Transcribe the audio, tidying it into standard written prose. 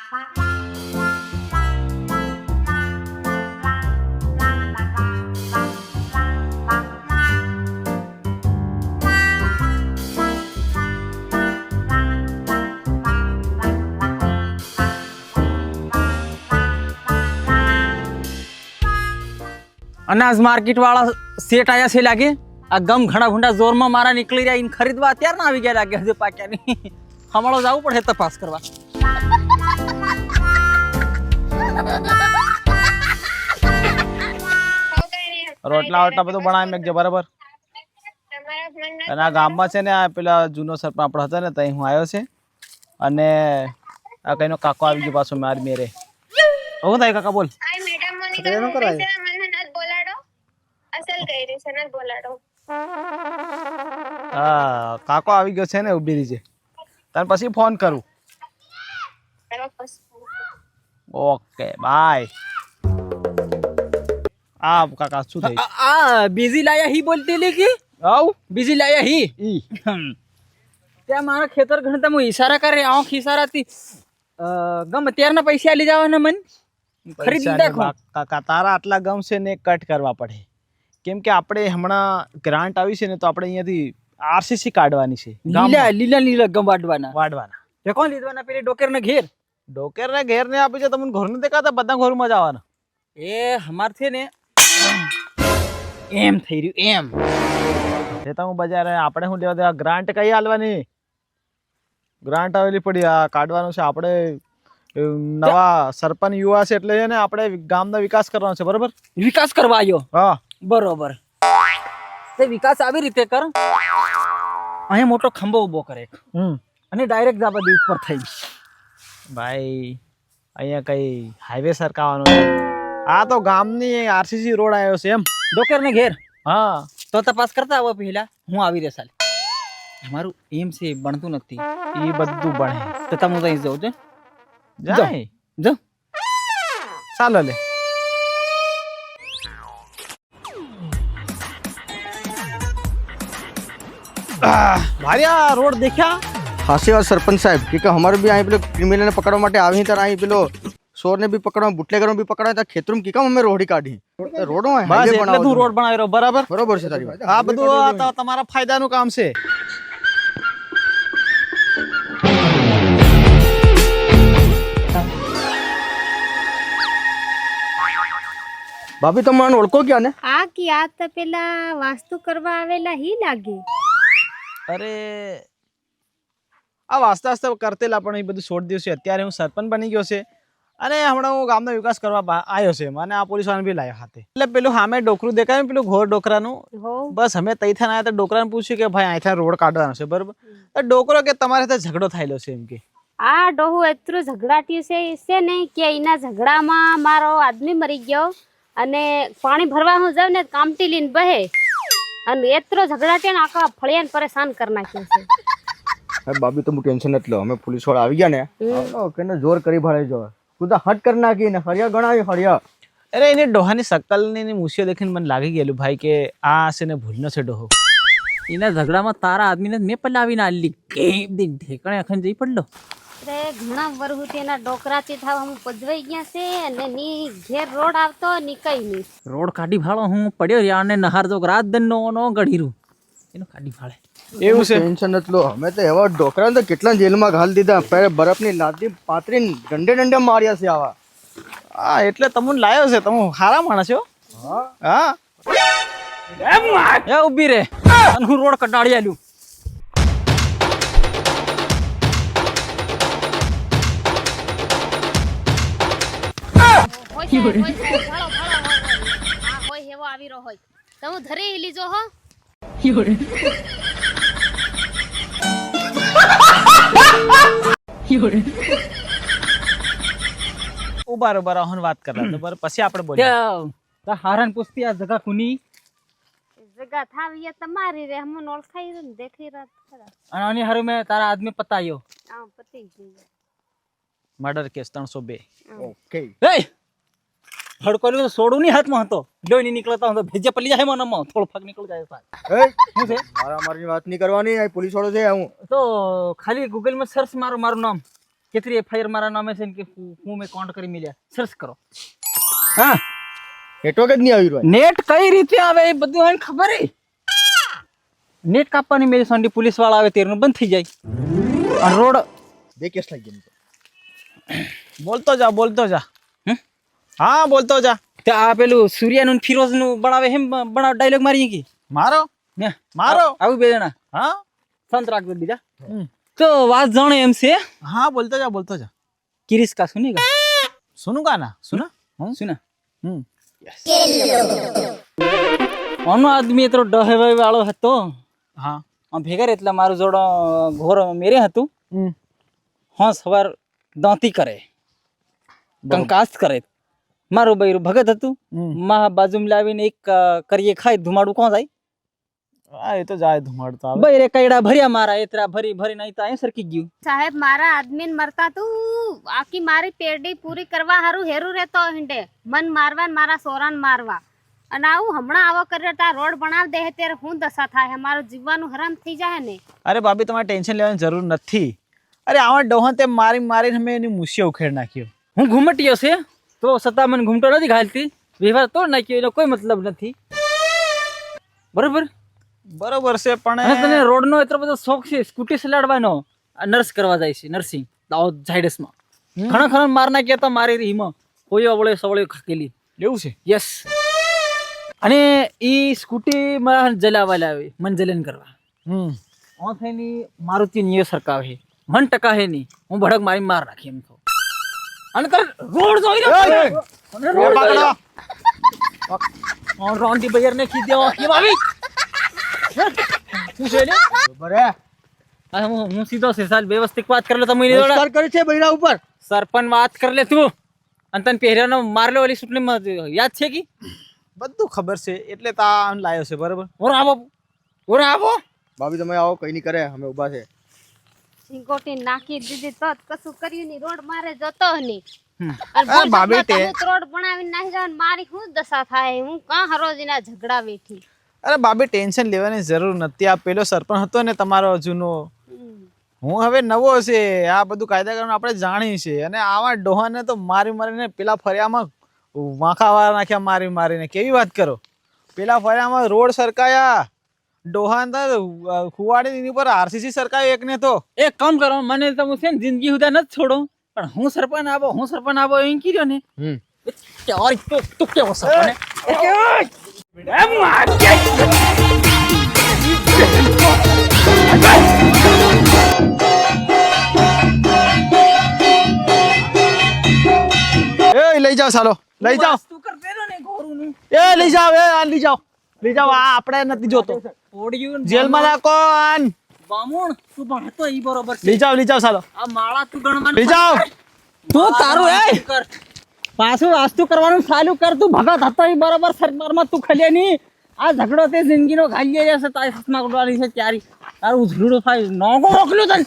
अनाज मार्केट वाला सेट आया से लागे आ गम घड़ा घुंडा जोर में मारा निकली रहा इन खरीदवा त्यार ना આવી ગયા લાગે હજુ પાક્યા નહીં હમણો જાવું પડે તપાસ કરવા રોટલા વોટલા બધું બનાવી મેકજો બરાબર અને આ ગામમાં છે ને આ પેલા જૂનો સરપંચ આપણો હતો ને ત્યાં હું આવ્યો છે અને આ કઈનો કાકો આવી ગયો પાછો મારી મેરે હું થાય કાકા બોલ એનું કરાય અસલ કઈ રીસે ન બોલાડો હા કાકો આવી ગયો છે ને ઉભી રહી છે તને પછી ફોન કરું ઓકે બાય આ કાકા શું થઈ आ बिजी लाया ही बोलते लेके આવ बिजी लाया ही ઈ त्या मारा खेतर घणता मु इशारा करे आंख इशारा थी गम त्यार ना पैसे आली जावाना मन खरीदी देखो કાકા તારા આટલા ગમ છે ને કટ કરવા પડે કેમ કે આપણે હમણાં ગ્રાન્ટ આવી છે ને તો આપણે અહીંયાથી આરસીસી કાઢવાની છે લીલા લીલા લીલા ગમ વાડવાના વાડવાના તે કોણ લીધવાના પેલી ડોકેર ને ઘેર ડોકેર ને ઘેર ને આપી છે તમને ઘર ને દેખાતા બધા ઘરમાં જવાના એ હમાર છે ને એમ થઈ રહ્યું એમ એ તો હું બજાર આપણે શું લેવા દેવા ગ્રાન્ટ કઈ આલવાની ગ્રાન્ટ આવેલી પડી આ કાઢવાનું છે આપણે નવા સરપંચ યુવા છે એટલે છે ને આપણે ગામનો વિકાસ કરવાનો છે બરોબર વિકાસ કરવા આવ્યો હા બરોબર તે વિકાસ આવી રીતે કર અહીંયા મોટો ખંભો ઉભો કરે અને ડાયરેક્ટ જાવા દે ઉપર થઈ ભાઈ અહીંયા કઈ હાઈવે સરકાવાનો છે આ તો ગામની આરસીસી રોડ આવ્યો છે એમ ડોકેર ને ઘેર હા તો તપાસ કરતા આવો પહેલા હું આવી રે સાલ અમારું એમ છે બનતું નથી ઈ બધું બને તો તમે તો અહીં જાવ છો જાય જો ચાલો લે भाई आ रोड देखा हाँ से और सरपंच साहब क्योंकि हमारे भी आई पे क्रिमिनल ने पकड़वा माटे आवी तरह आई पेलो सोर ने भी पकड़वा बुटलेगर भी पकड़ा था खेतरों में कीका हमें रोड काढी रोडो है बस એટલે તું રોડ બનાવી રહ્યો બરાબર बरोबर છે તારી વાત આ બધું આ તો તમારા ફાયદાનું કામ છે ભાભી તમે મને ઓળખો ક્યાં ને આ કી આ તો પેલા વાસ્તુ કરવા આવેલા હી લાગે અરે આ વાસ્તા વાસ્તા કરતેલા પણ એ બધું છોડી દીધું છે અત્યારે હું સરપંચ બની ગયો છે અને હમણાં હું ગામનો વિકાસ કરવા આવ્યો છે મને આ પોલીસ વાળાને બી લાવ્યા હાથે એટલે પેલું સામે ડોકરું દેખાય ને પેલું ઘોર ડોકરાનું બસ અમે તઈથાને આવ્યા તો ડોકરાને પૂછ્યું કે ભાઈ અહીંથી રોડ કાઢવાનો છે બરોબર તો ડોકરો કે તમારે સાથે ઝઘડો થયેલો છે એમ કે આ ડોહું એટલું ઝઘડાટ્યું છે નહીં કે એના ઝઘડામાં મારો આદમી મરી ગયો અને પાણી ભરવા હું જાઉં ને કામટી લઈને બહે અને એટલો ઝઘડાટ્યો ને આખા ફળિયાને પરેશાન કરી નાખ્યો છે અરે ભાભી તમે ટેન્શન નથી લો અમે પોલીસ વાળા આવી ગયા ને કેને જોર કરી ભાળે જો કુદા હટ કરી નાખી ને હરિયા ગણાવી હરિયા અરે એને ડોહાની શકલ ની મૂછીઓ દેખીને મને લાગી ગયેલું ભાઈ કે આ છે ને ભૂલનો છે ડોહો એના ઝઘડામાં તારા આદમીને મેં પલાવીને આલી કે દિન ઠેકણે અખન જઈ પડલો અરે ઘણા વરહુથી એના ડોકરાથી થાવ હું પજવાઈ ગયા છે અને ની ઘેર રોડ આવતો ની કઈ નહીં રોડ કાઢી ભાળો હું પડ્યો રે અને નહાર જો રાત દન નો ગઢીરું એનો કાઢી ભાળે એવું છે ટેન્શન નથી લો અમે તો એવા ડોકરા તો કેટલા જેલમાં ઘાલ દીધા પહેલા બરફની લાદી પાતરીને ડંડે ડંડે માર્યા છે આવા હા એટલે તમને લાવ્યો છે તમે સારા માણસ છો હા એ ઊભી રે અને હું રોડ કટાડી આલ્યું હોય એવો આવી રહ્યો હોય તમે ધરી લીજો હો ઉભા રહો વાત કરલા તો પછી આપણે બોલીએ તા હારાન પૂછતી આ જગા કુની જગા થાવી તમારી રે હમ ઓળખાઈ ને દેખી રાત ખરા અને આની હારું મેં તારા આદમી પતાયો આ પતી ગઈ મર્ડર કેસ 302 ઓકે એ હડકોલી તો સોડું ની હાથમાં હતો લોઈ ની નીકળતા હતો ભેજે પલી જાય મનમાં થોડો ફાક નીકળ જાય સાહેબ શું છે મારા મારી વાત નહીં કરવાની આ પોલીસ વાળો છે હું તો ખાલી ગૂગલ માં સર્ચ મારો મારું નામ કેટલી એફઆઈઆર મારા નામે છે ને કે હું મેં કાઉન્ટ કરી મિલ્યા સર્ચ કરો હા નેટવર્ક જ નહીં આવી રહ્યું નેટ કઈ રીતે આવે એ બધું એને ખબર હે નેટ કાપવાની મેરી સંડી પોલીસ વાળા આવે તેરનું બંધ થઈ જાય અને રોડ બે કેસ લાગી ગયા બોલતો જા હમ? હા બોલતો જા તે આ પેલું સૂર્યાનું ફિરોઝનું બનાવે એમ બનાવ ડાયલોગ મારી કે મારો ને મારો આવું બે જણા હા સંત રાખજો બીજા તો વાત જાણે એમ છે હા બોલતો જા કિરીશ કા સુનેગા સુનું ગાના સુના સુના હમ આનો આદમી એટલો ડહેવાઈ વાળો હતો હા આમ ભેગા એટલે મારું જોડો ઘોર મેરે હતું હા સવાર દાંતી કરે કંકાસ કરે મારું બૈરું ભગત હતું માં બાજુમાં લાવીને એક કરીએ ખાઈ ધુમાડું કોણ જાય હા એ તો જાય ધુમાડતા આવે બૈરે કઈડા ભર્યા મારા એતરા ભરી નહીં તો અહીં સરકી ગયું સાહેબ મારા આદમીને મરતા તું આખી મારી પેરડી પૂરી કરવા હારું હેરું રહેતો હિંડે મન મારવા ને મારા સોરાને મારવા અને આવું હમણાં આવો કરે તા રોડ બનાવ દે ત્યારે હું દશા થાય મારું જીવવાનું હરામ થઈ જાય ને અરે ભાભી તમારે ટેન્શન લેવાની જરૂર નથી અરે આવા ડોહન તે મારીને અમે એની મુસિયા ઉખેડ નાખ્યો હું ઘૂમટીયો છે તો છતાં મને ઘૂમટો નથી ઘાલતી વ્યવહાર તોડ નાખ્યો એનો કોઈ મતલબ નથી બરોબર બરોબર છે અને પણ તને રોડનો એટલો બધો શોખ છે સ્કૂટી ચલાડવાનો નર્સ કરવા જાય છે નર્સિંગ દાહોદ ઝાયડસમાં ઘણા માર નાખ્યા હતા મારી રીમાં કોઈ અવળે સવળે ખાકેલી એવું છે યસ અને ઈ સ્કૂટી મારા જલાવા લાવી મન જલન કરવા હું થઈને મારુતિ નિયો સરકાવે 1% હે નહીં હું ભડક મારી માર રાખી એમ તો અને તાર રોડ જોઈ રહ્યો અને રોડ પકડો ઓન રોંડી બજાર ને કી દેવા કેમ આવી શું છે લે બરે હું સીધો છે સાલ વ્યવસ્થિત વાત કરી લે તમે નમસ્કાર કરે છે બૈરા ઉપર સરપંચ વાત કરી લે તું અને તને પહેર્યાનો મારલો વાલી ચૂંટણીમાં યાદ છે કે બધું ખબર છે એટલે તા લાયો છે બરોબર ઓર આવો ભાભી તમે આવો કઈ નહીં કરે અમે ઊભા છે સિંગોટી નાખી દીધી તો જ કશું કર્યું નહીં રોડ મારે જતો નહીં ભાભી તે રોડ બનાવીને નાખી જાવ મારી શું દશા થાય હું કાં હરોજીના ઝઘડા બેઠી અરે ભાભી ટેન્શન લેવાની જરૂર નથી આ પેલો સરપંચ હતો ને તમારો જૂનો હું હવે નવો છે આ બધું કાયદા કરવાનું આપણે જાણીએ છીએ અને આવા ડોહાને તો મારીને પેલા ફરિયામાં વાંખા નાખ્યા મારીને કેવી વાત કરો પેલા ફરિયામાં રોડ સરકાયા ડોહાન ખુવાડી એની પર આરસીસી સરકાયો એકને તો એક કામ કરો મને તમે છે ને જિંદગી સુધી નથી છોડો પણ હું સરપંચ આવો એમ કીધો ને और तो क्या हो सकता है લઈ જાઓ ચાલો લઈ જાઓ તું કર દે ને ગોરુનું લઈ જાઓ લઈ જાઓ આ આપણે નથી જોતો ઓડિયું જેલમાં નાખો બામુણ તું ભણતો ઈ બરોબર છે લઈ જાઓ ચાલો આ માળા તું ગણવાનું લઈ જાઓ તું તારું કર પાછું વાસ્તુ કરવાનું ચાલુ કર તું ભગત હતો ઈ બરોબર સરકારમાં તું ખલ્યા ની આ ઝઘડો તે જિંદગીનો ઘાલી જશે તારી હાથમાં ઉડવાની છે ક્યારી તારું ઝઘડો થાય નોગો રોકલું તને